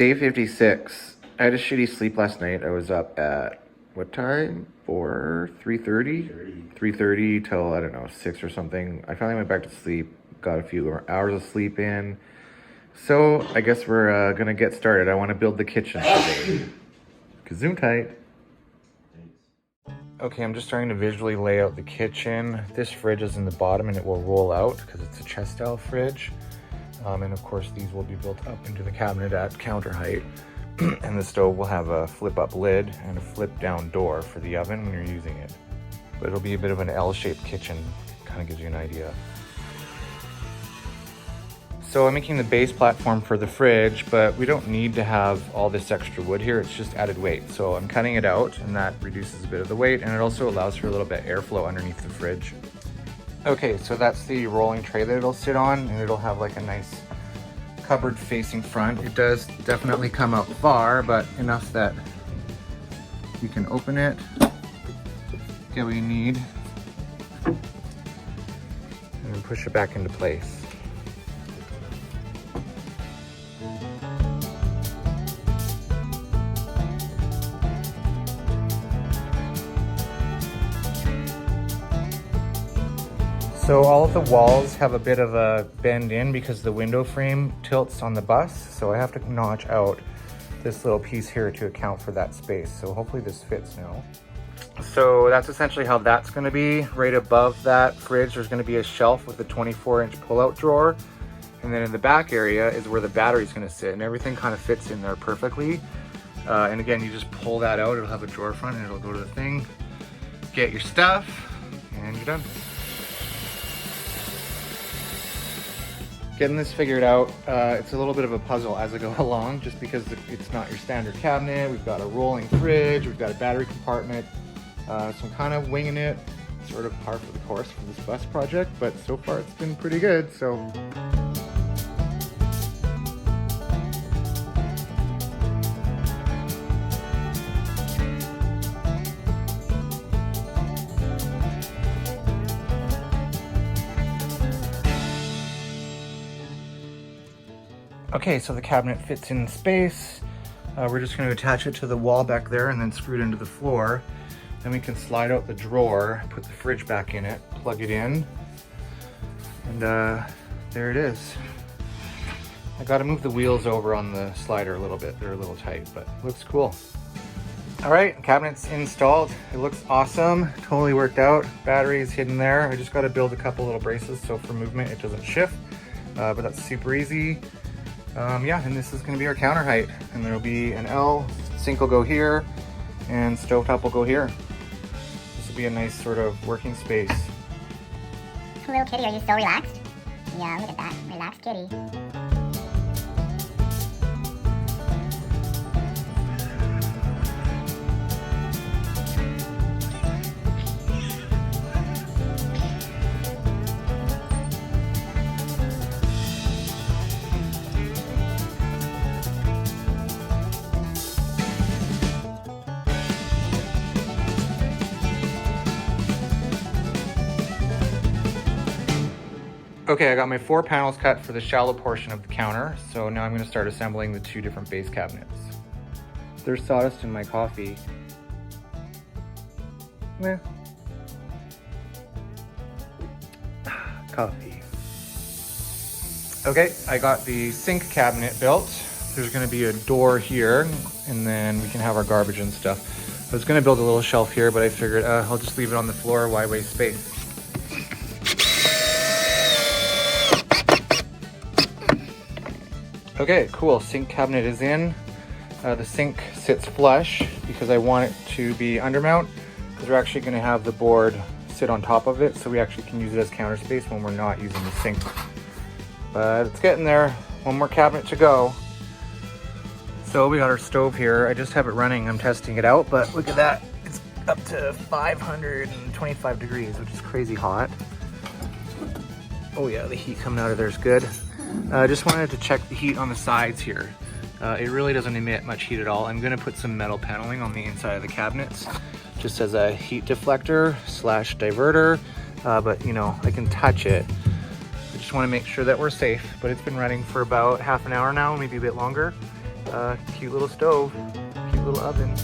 Day 56. I had a shitty sleep last night. I was up at what time? 3:30 till, I don't know, 6 or something. I finally went back to sleep, got a few hours of sleep in. So I guess we're gonna get started. I want to build the kitchen today. Zoom tight. Okay, I'm just starting to visually lay out the kitchen. This fridge is in the bottom and it will roll out because it's a chest style fridge. And of course these will be built up into the cabinet at counter height. And the stove will have a flip up lid and a flip down door for the oven when you're using it. But it'll be a bit of an L-shaped kitchen, kind of gives you an idea. So I'm making the base platform for the fridge, but we don't need to have all this extra wood here. It's just added weight. So I'm cutting it out and that reduces a bit of the weight, and it also allows for a little bit of airflow underneath the fridge. Okay, so that's the rolling tray that it'll sit on, and it'll have like a nice cupboard facing front. It does definitely come out far, but enough that you can open it, get what you need, and then push it back into place. So all of the walls have a bit of a bend in because the window frame tilts on the bus. So I have to notch out this little piece here to account for that space. So hopefully this fits now. So that's essentially how that's gonna be. Right above that fridge, there's gonna be a shelf with a 24-inch pull-out drawer. And then in the back area is where the battery's gonna sit, and everything kind of fits in there perfectly. And again, you just pull that out, it'll have a drawer front and it'll go to the thing. Get your stuff, and you're done. Getting this figured out, it's a little bit of a puzzle as I go along, just because it's not your standard cabinet. We've got a rolling fridge, we've got a battery compartment, so I'm kind of winging it, sort of par for the course for this bus project, but so far it's been pretty good, so. Okay, so the cabinet fits in space. We're just going to attach it to the wall back there and then screw it into the floor. Then we can slide out the drawer, put the fridge back in it, plug it in, and there it is. I got to move the wheels over on the slider a little bit. They're a little tight, but it looks cool. All right, cabinet's installed. It looks awesome, totally worked out. Battery is hidden there. I just got to build a couple little braces so for movement it doesn't shift, but that's super easy. Yeah, and this is going to be our counter height, and there'll be an L, sink will go here, and stovetop will go here. This will be a nice sort of working space. Little kitty, are you so relaxed? Yeah, look at that, relaxed kitty. Okay, I got my 4 panels cut for the shallow portion of the counter, so now I'm going to start assembling the 2 different base cabinets. There's sawdust in my coffee. Meh. Coffee. Okay, I got the sink cabinet built. There's going to be a door here, and then we can have our garbage and stuff. I was going to build a little shelf here, but I figured I'll just leave it on the floor. Why waste space? Okay, cool, sink cabinet is in. The sink sits flush because I want it to be undermount, because we're actually gonna have the board sit on top of it so we actually can use it as counter space when we're not using the sink. But it's getting there, one more cabinet to go. So we got our stove here. I just have it running, I'm testing it out, but look at that. It's up to 525 degrees, which is crazy hot. Oh yeah, the heat coming out of there is good. I just wanted to check the heat on the sides here. It really doesn't emit much heat at all. I'm gonna put some metal paneling on the inside of the cabinets just as a heat deflector slash diverter, but you know, I can touch it. I just wanna make sure that we're safe, but it's been running for about half an hour now, maybe a bit longer. cute little stove, cute little oven.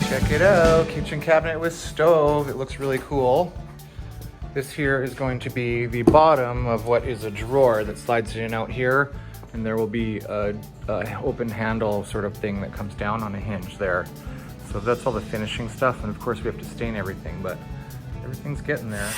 Check it out, kitchen cabinet with stove. It looks really cool. This here is going to be the bottom of what is a drawer that slides in and out here. And there will be a open handle sort of thing that comes down on a hinge there. So that's all the finishing stuff. And of course we have to stain everything, but everything's getting there.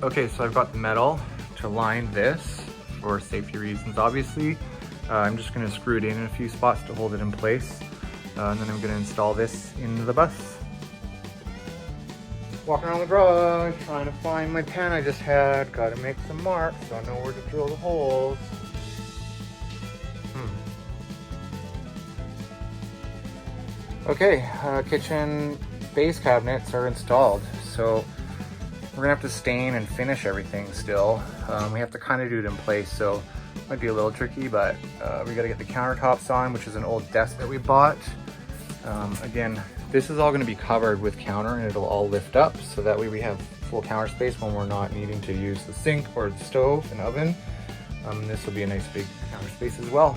Okay, so I've got the metal to line this for safety reasons, obviously. I'm just gonna screw it in a few spots to hold it in place. And then I'm gonna install this into the bus. Walking around the garage, trying to find my pen I just had. Gotta make some marks so I know where to drill the holes. Okay, kitchen base cabinets are installed. So we're gonna have to stain and finish everything still. We have to kind of do it in place, so it might be a little tricky, but we gotta get the countertops on, which is an old desk that we bought. Again, this is all gonna be covered with counter and it'll all lift up, so that way we have full counter space when we're not needing to use the sink or the stove and oven. This will be a nice big counter space as well.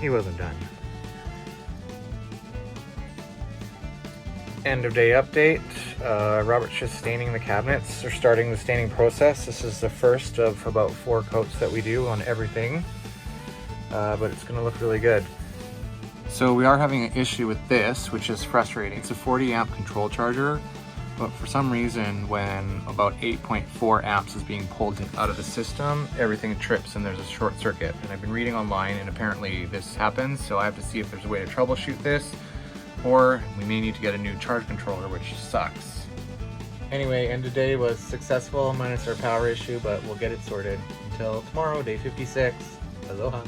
He wasn't done. End of day update. Robert's just staining the cabinets. They're starting the staining process. This is the first of about 4 coats that we do on everything, but it's gonna look really good. So we are having an issue with this, which is frustrating. It's a 40 amp control charger, but for some reason when about 8.4 amps is being pulled out of the system, everything trips and there's a short circuit. And I've been reading online and apparently this happens, so I have to see if there's a way to troubleshoot this, or we may need to get a new charge controller, which sucks. Anyway, end of day was successful minus our power issue, but we'll get it sorted. Until tomorrow, day 56. Aloha.